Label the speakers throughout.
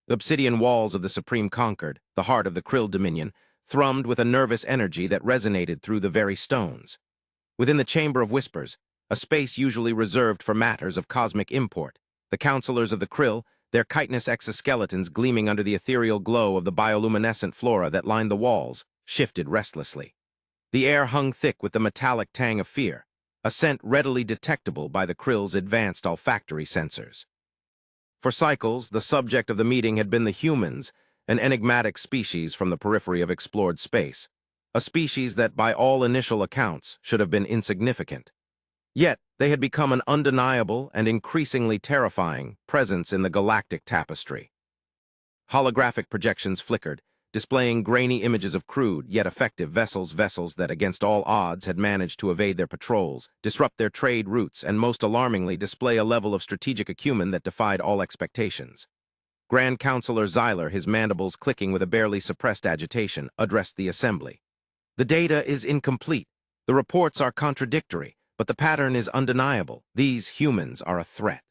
Speaker 1: The obsidian walls of the Supreme Conquered, the heart of the Krill Dominion, thrummed with a nervous energy that resonated through the very stones. Within the Chamber of Whispers, a space usually reserved for matters of cosmic import, the counselors of the Krill, their chitinous exoskeletons gleaming under the ethereal glow of the bioluminescent flora that lined the walls, shifted restlessly. The air hung thick with the metallic tang of fear, a scent readily detectable by the Krill's advanced olfactory sensors. For cycles, the subject of the meeting had been the humans, an enigmatic species from the periphery of explored space, a species that, by all initial accounts, should have been insignificant. Yet, they had become an undeniable and increasingly terrifying presence in the galactic tapestry. Holographic projections flickered, displaying grainy images of crude yet effective vessels that against all odds had managed to evade their patrols, disrupt their trade routes, and most alarmingly display a level of strategic acumen that defied all expectations. Grand Counselor Xyler, his mandibles clicking with a barely suppressed agitation, addressed the assembly. "The data is incomplete. The reports are contradictory, but the pattern is undeniable. These humans are a threat."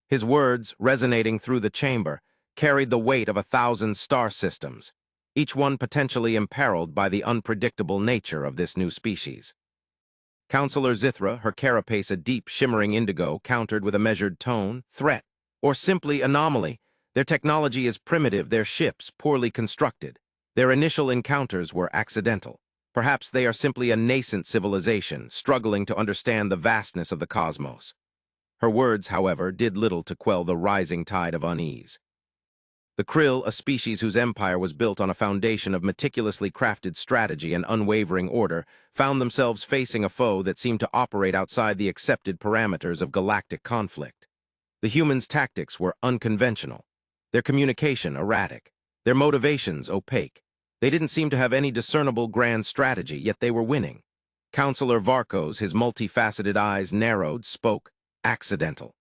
Speaker 1: His words, resonating through the chamber, carried the weight of 1,000 star systems, each one potentially imperiled by the unpredictable nature of this new species. Counselor Zithra, her carapace a deep, shimmering indigo, countered with a measured tone, "Threat, or simply anomaly. Their technology is primitive, their ships poorly constructed. Their initial encounters were accidental. Perhaps they are simply a nascent civilization, struggling to understand the vastness of the cosmos." Her words, however, did little to quell the rising tide of unease. The Krill, a species whose empire was built on a foundation of meticulously crafted strategy and unwavering order, found themselves facing a foe that seemed to operate outside the accepted parameters of galactic conflict. The humans' tactics were unconventional, their communication erratic, their motivations opaque. They didn't seem to have any discernible grand strategy, yet they were winning. Counselor Varkos, his multifaceted eyes narrowed, spoke, "Accidental.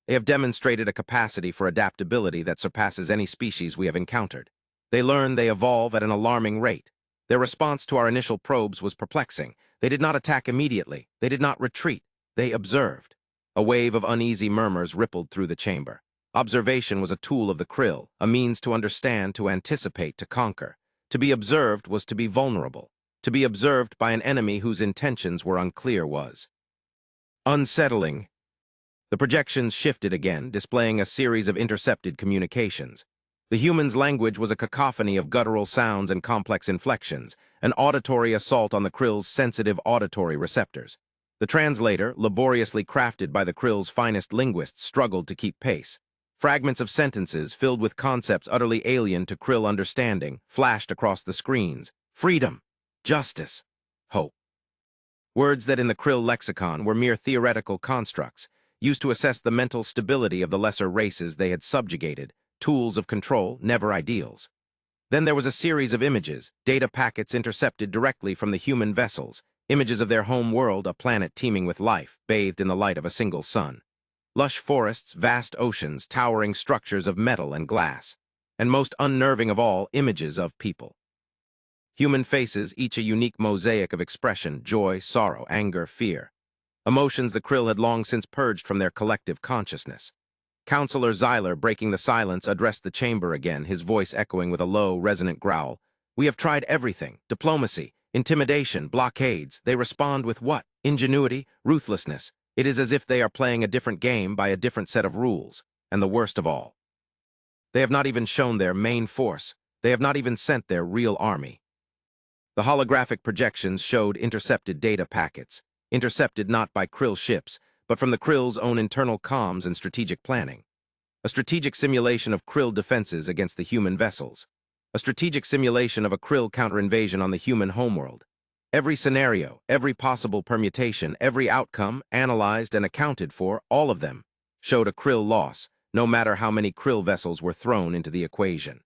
Speaker 1: They have demonstrated a capacity for adaptability that surpasses any species we have encountered. They learn, they evolve at an alarming rate. Their response to our initial probes was perplexing. They did not attack immediately. They did not retreat. They observed." A wave of uneasy murmurs rippled through the chamber. Observation was a tool of the Krill, a means to understand, to anticipate, to conquer. To be observed was to be vulnerable. To be observed by an enemy whose intentions were unclear was unsettling. The projections shifted again, displaying a series of intercepted communications. The human's language was a cacophony of guttural sounds and complex inflections, an auditory assault on the Krill's sensitive auditory receptors. The translator, laboriously crafted by the Krill's finest linguists, struggled to keep pace. Fragments of sentences, filled with concepts utterly alien to Krill understanding, flashed across the screens. Freedom, justice, hope. Words that in the Krill lexicon were mere theoretical constructs, used to assess the mental stability of the lesser races they had subjugated, tools of control, never ideals. Then there was a series of images, data packets intercepted directly from the human vessels, images of their home world, a planet teeming with life, bathed in the light of a single sun. Lush forests, vast oceans, towering structures of metal and glass, and most unnerving of all, images of people. Human faces, each a unique mosaic of expression, joy, sorrow, anger, fear. Emotions the Krill had long since purged from their collective consciousness. Counselor Xyler, breaking the silence, addressed the chamber again, his voice echoing with a low, resonant growl. "We have tried everything. Diplomacy, intimidation, blockades. They respond with what? Ingenuity, ruthlessness. It is as if they are playing a different game by a different set of rules. And the worst of all, they have not even shown their main force. They have not even sent their real army." The holographic projections showed intercepted data packets, intercepted not by Krill ships, but from the Krill's own internal comms and strategic planning. A strategic simulation of Krill defenses against the human vessels. A strategic simulation of a Krill counter-invasion on the human homeworld. Every scenario, every possible permutation, every outcome, analyzed and accounted for, all of them, showed a Krill loss, no matter how many Krill vessels were thrown into the equation.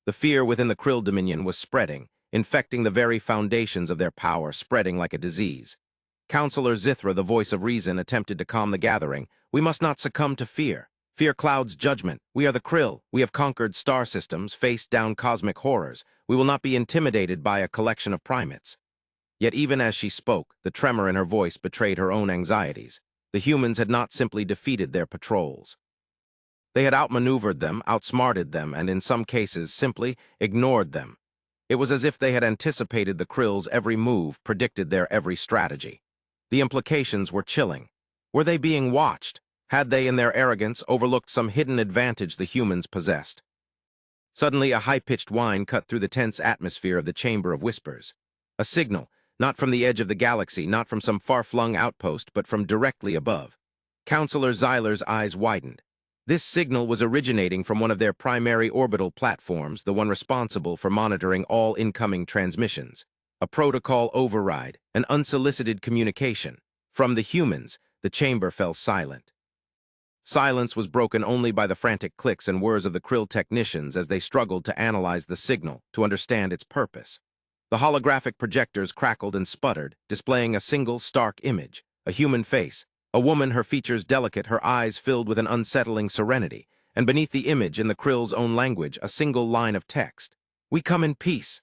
Speaker 1: The fear within the Krill Dominion was spreading, infecting the very foundations of their power, spreading like a disease. Counselor Zithra, the voice of reason, attempted to calm the gathering. "We must not succumb to fear. Fear clouds judgment. We are the Krill. We have conquered star systems, faced down cosmic horrors. We will not be intimidated by a collection of primates." Yet even as she spoke, the tremor in her voice betrayed her own anxieties. The humans had not simply defeated their patrols. They had outmaneuvered them, outsmarted them, and in some cases simply ignored them. It was as if they had anticipated the Krill's every move, predicted their every strategy. The implications were chilling. Were they being watched? Had they, in their arrogance, overlooked some hidden advantage the humans possessed? Suddenly, a high-pitched whine cut through the tense atmosphere of the Chamber of Whispers. A signal, not from the edge of the galaxy, not from some far-flung outpost, but from directly above. Counselor Zyler's eyes widened. This signal was originating from one of their primary orbital platforms, the one responsible for monitoring all incoming transmissions. A protocol override, an unsolicited communication. From the humans, the chamber fell silent. Silence was broken only by the frantic clicks and whirs of the Krill technicians as they struggled to analyze the signal, to understand its purpose. The holographic projectors crackled and sputtered, displaying a single stark image, a human face, a woman, her features delicate, her eyes filled with an unsettling serenity, and beneath the image, in the Krill's own language, a single line of text. "We come in peace."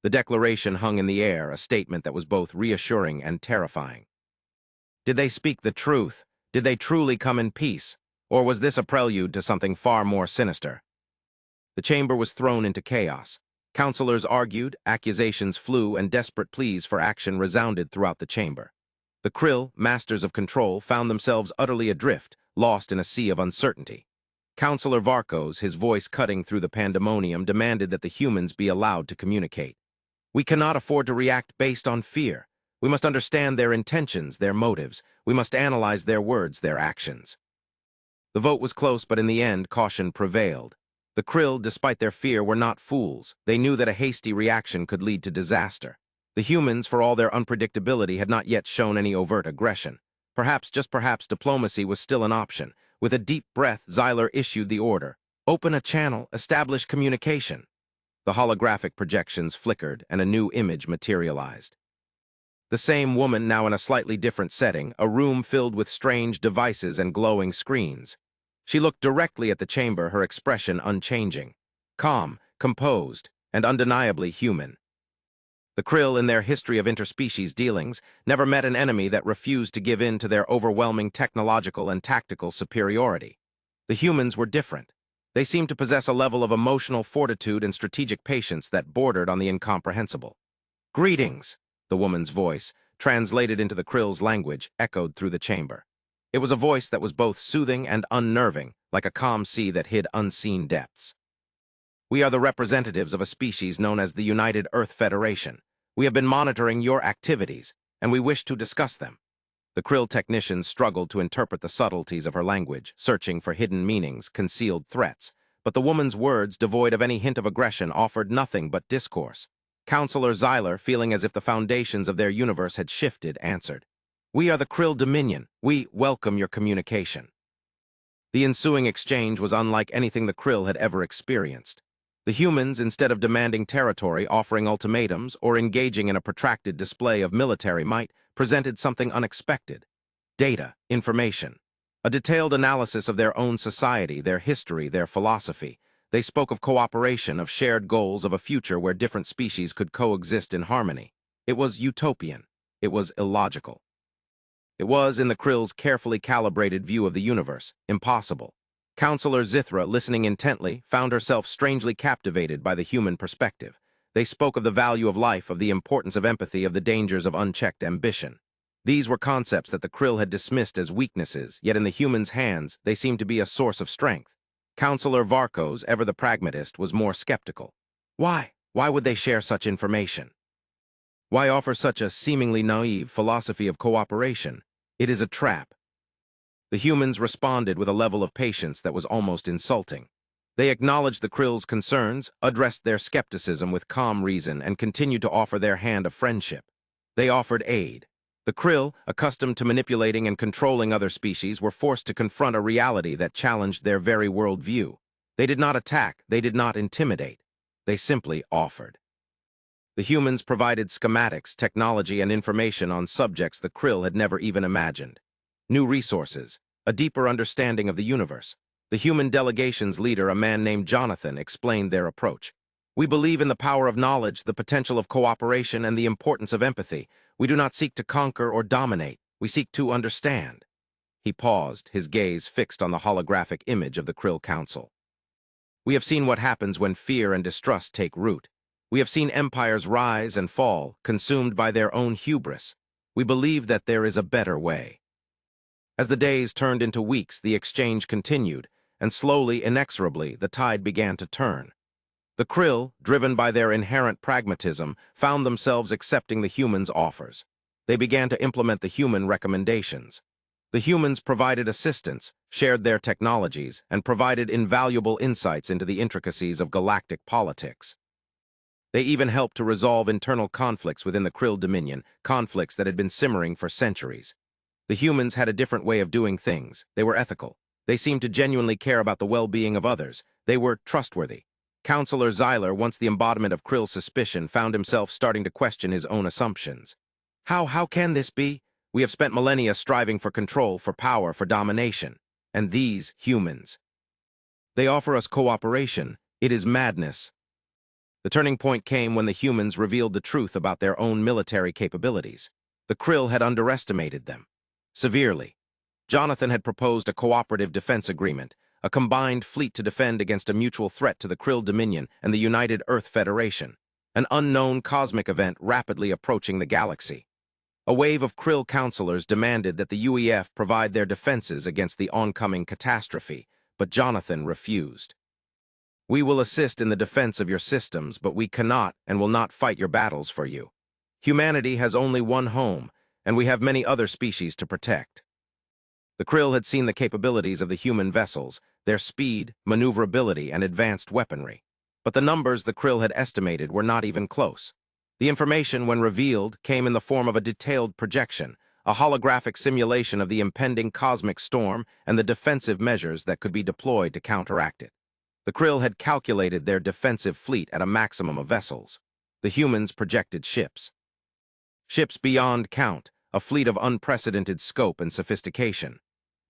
Speaker 1: The declaration hung in the air, a statement that was both reassuring and terrifying. Did they speak the truth? Did they truly come in peace? Or was this a prelude to something far more sinister? The chamber was thrown into chaos. Counselors argued, accusations flew, and desperate pleas for action resounded throughout the chamber. The Krill, masters of control, found themselves utterly adrift, lost in a sea of uncertainty. Counselor Varkos, his voice cutting through the pandemonium, demanded that the humans be allowed to communicate. "We cannot afford to react based on fear. We must understand their intentions, their motives. We must analyze their words, their actions." The vote was close, but in the end, caution prevailed. The Krill, despite their fear, were not fools. They knew that a hasty reaction could lead to disaster. The humans, for all their unpredictability, had not yet shown any overt aggression. Perhaps, just perhaps, diplomacy was still an option. With a deep breath, Zyler issued the order. "Open a channel, establish communication." The holographic projections flickered, and a new image materialized. The same woman, now in a slightly different setting, a room filled with strange devices and glowing screens. She looked directly at the chamber, her expression unchanging. Calm, composed, and undeniably human. The Krill, in their history of interspecies dealings, never met an enemy that refused to give in to their overwhelming technological and tactical superiority. The humans were different. They seemed to possess a level of emotional fortitude and strategic patience that bordered on the incomprehensible. "Greetings," the woman's voice, translated into the Krill's language, echoed through the chamber. It was a voice that was both soothing and unnerving, like a calm sea that hid unseen depths. "We are the representatives of a species known as the United Earth Federation. We have been monitoring your activities, and we wish to discuss them." The Krill technicians struggled to interpret the subtleties of her language, searching for hidden meanings, concealed threats. But the woman's words, devoid of any hint of aggression, offered nothing but discourse. Counselor Zyler, feeling as if the foundations of their universe had shifted, answered, "We are the Krill Dominion. We welcome your communication." The ensuing exchange was unlike anything the Krill had ever experienced. The humans, instead of demanding territory, offering ultimatums, or engaging in a protracted display of military might, presented something unexpected. Data, information. A detailed analysis of their own society, their history, their philosophy. They spoke of cooperation, of shared goals, of a future where different species could coexist in harmony. It was utopian. It was illogical. It was, in the Krill's carefully calibrated view of the universe, impossible. Counselor Zithra, listening intently, found herself strangely captivated by the human perspective. They spoke of the value of life, of the importance of empathy, of the dangers of unchecked ambition. These were concepts that the Krill had dismissed as weaknesses, yet in the humans' hands they seemed to be a source of strength. Counselor Varkos, ever the pragmatist, was more skeptical. Why? Why would they share such information? Why offer such a seemingly naive philosophy of cooperation? It is a trap. The humans responded with a level of patience that was almost insulting. They acknowledged the Krill's concerns, addressed their skepticism with calm reason, and continued to offer their hand of friendship. They offered aid. The Krill, accustomed to manipulating and controlling other species, were forced to confront a reality that challenged their very worldview. They did not attack, they did not intimidate. They simply offered. The humans provided schematics, technology, and information on subjects the Krill had never even imagined. New resources, a deeper understanding of the universe. The human delegation's leader, a man named Jonathan, explained their approach. "We believe in the power of knowledge, the potential of cooperation, and the importance of empathy. We do not seek to conquer or dominate. We seek to understand." He paused, his gaze fixed on the holographic image of the Krill Council. We have seen what happens when fear and distrust take root. We have seen empires rise and fall, consumed by their own hubris. We believe that there is a better way. As the days turned into weeks, the exchange continued, and slowly, inexorably, the tide began to turn. The Krill, driven by their inherent pragmatism, found themselves accepting the humans' offers. They began to implement the human recommendations. The humans provided assistance, shared their technologies, and provided invaluable insights into the intricacies of galactic politics. They even helped to resolve internal conflicts within the Krill Dominion, conflicts that had been simmering for centuries. The humans had a different way of doing things. They were ethical. They seemed to genuinely care about the well-being of others. They were trustworthy. Counselor Xyler, once the embodiment of Krill's suspicion, found himself starting to question his own assumptions. How can this be? We have spent millennia striving for control, for power, for domination. And these humans. They offer us cooperation. It is madness. The turning point came when the humans revealed the truth about their own military capabilities. The Krill had underestimated them. Severely. Jonathan had proposed a cooperative defense agreement, a combined fleet to defend against a mutual threat to the Krill Dominion and the United Earth Federation, an unknown cosmic event rapidly approaching the galaxy. A wave of Krill counselors demanded that the UEF provide their defenses against the oncoming catastrophe, but Jonathan refused. We will assist in the defense of your systems, but we cannot and will not fight your battles for you. Humanity has only one home, and we have many other species to protect. The Krill had seen the capabilities of the human vessels, their speed, maneuverability, and advanced weaponry. But the numbers the Krill had estimated were not even close. The information, when revealed, came in the form of a detailed projection, a holographic simulation of the impending cosmic storm and the defensive measures that could be deployed to counteract it. The Krill had calculated their defensive fleet at a maximum of vessels. The humans projected ships. Ships beyond count, a fleet of unprecedented scope and sophistication.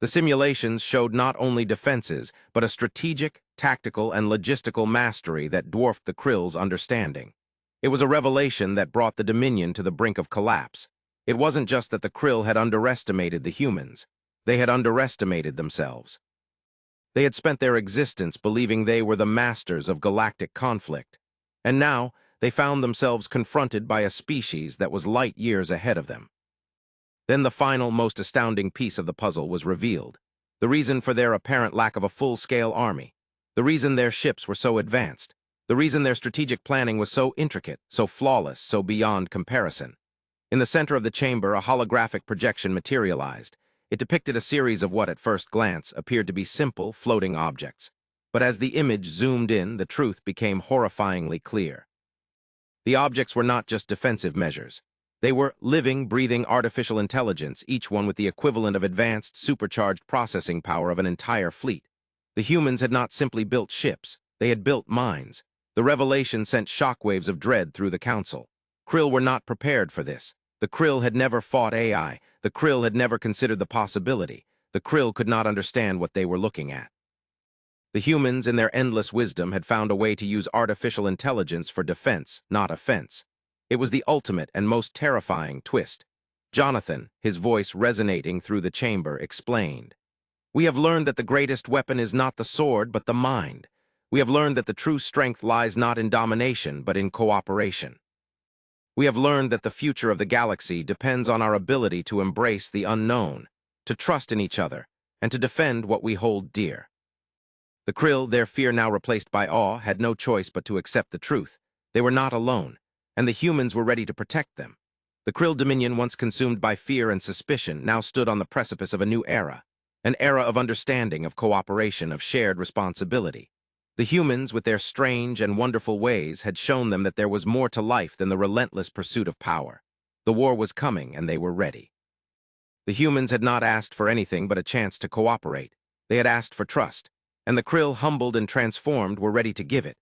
Speaker 1: The simulations showed not only defenses, but a strategic, tactical, and logistical mastery that dwarfed the Krill's understanding. It was a revelation that brought the Dominion to the brink of collapse. It wasn't just that the Krill had underestimated the humans. They had underestimated themselves. They had spent their existence believing they were the masters of galactic conflict. And now, they found themselves confronted by a species that was light years ahead of them. Then the final, most astounding piece of the puzzle was revealed. The reason for their apparent lack of a full-scale army. The reason their ships were so advanced. The reason their strategic planning was so intricate, so flawless, so beyond comparison. In the center of the chamber, a holographic projection materialized. It depicted a series of what, at first glance, appeared to be simple, floating objects. But as the image zoomed in, the truth became horrifyingly clear. The objects were not just defensive measures. They were living, breathing artificial intelligence, each one with the equivalent of advanced, supercharged processing power of an entire fleet. The humans had not simply built ships. They had built minds. The revelation sent shockwaves of dread through the council. Krill were not prepared for this. The Krill had never fought AI. The Krill had never considered the possibility. The Krill could not understand what they were looking at. The humans, in their endless wisdom, had found a way to use artificial intelligence for defense, not offense. It was the ultimate and most terrifying twist. Jonathan, his voice resonating through the chamber, explained, "We have learned that the greatest weapon is not the sword, but the mind. We have learned that the true strength lies not in domination, but in cooperation. We have learned that the future of the galaxy depends on our ability to embrace the unknown, to trust in each other, and to defend what we hold dear." The Krill, their fear now replaced by awe, had no choice but to accept the truth. They were not alone, and the humans were ready to protect them. The Krill Dominion, once consumed by fear and suspicion, now stood on the precipice of a new era, an era of understanding, of cooperation, of shared responsibility. The humans, with their strange and wonderful ways, had shown them that there was more to life than the relentless pursuit of power. The war was coming, and they were ready. The humans had not asked for anything but a chance to cooperate. They had asked for trust, and the Krill, humbled and transformed, were ready to give it.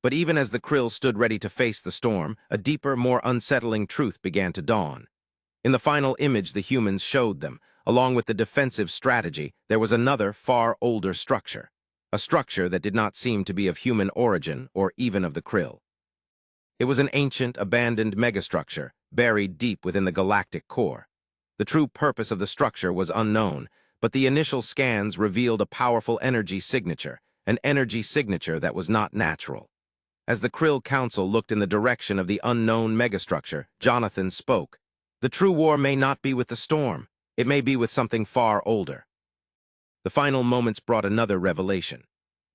Speaker 1: But even as the Krill stood ready to face the storm, a deeper, more unsettling truth began to dawn. In the final image the humans showed them, along with the defensive strategy, there was another, far older structure. A structure that did not seem to be of human origin or even of the Krill. It was an ancient, abandoned megastructure, buried deep within the galactic core. The true purpose of the structure was unknown, but the initial scans revealed a powerful energy signature, an energy signature that was not natural. As the Krill Council looked in the direction of the unknown megastructure, Jonathan spoke. The true war may not be with the storm. It may be with something far older. The final moments brought another revelation.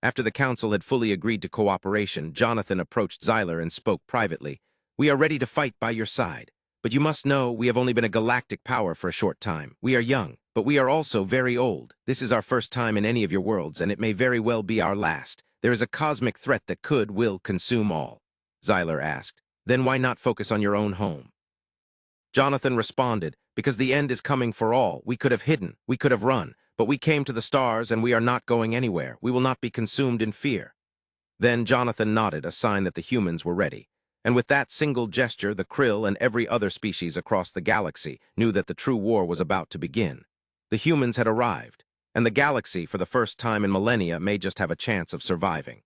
Speaker 1: After the council had fully agreed to cooperation, Jonathan approached Xyler and spoke privately. We are ready to fight by your side. But you must know we have only been a galactic power for a short time. We are young, but we are also very old. This is our first time in any of your worlds, and it may very well be our last. There is a cosmic threat that will consume all. Xyler asked. Then why not focus on your own home? Jonathan responded, because the end is coming for all. We could have hidden, we could have run, but we came to the stars and we are not going anywhere. We will not be consumed in fear. Then Jonathan nodded, a sign that the humans were ready. And with that single gesture, the Krill and every other species across the galaxy knew that the true war was about to begin. The humans had arrived, and the galaxy, for the first time in millennia, may just have a chance of surviving.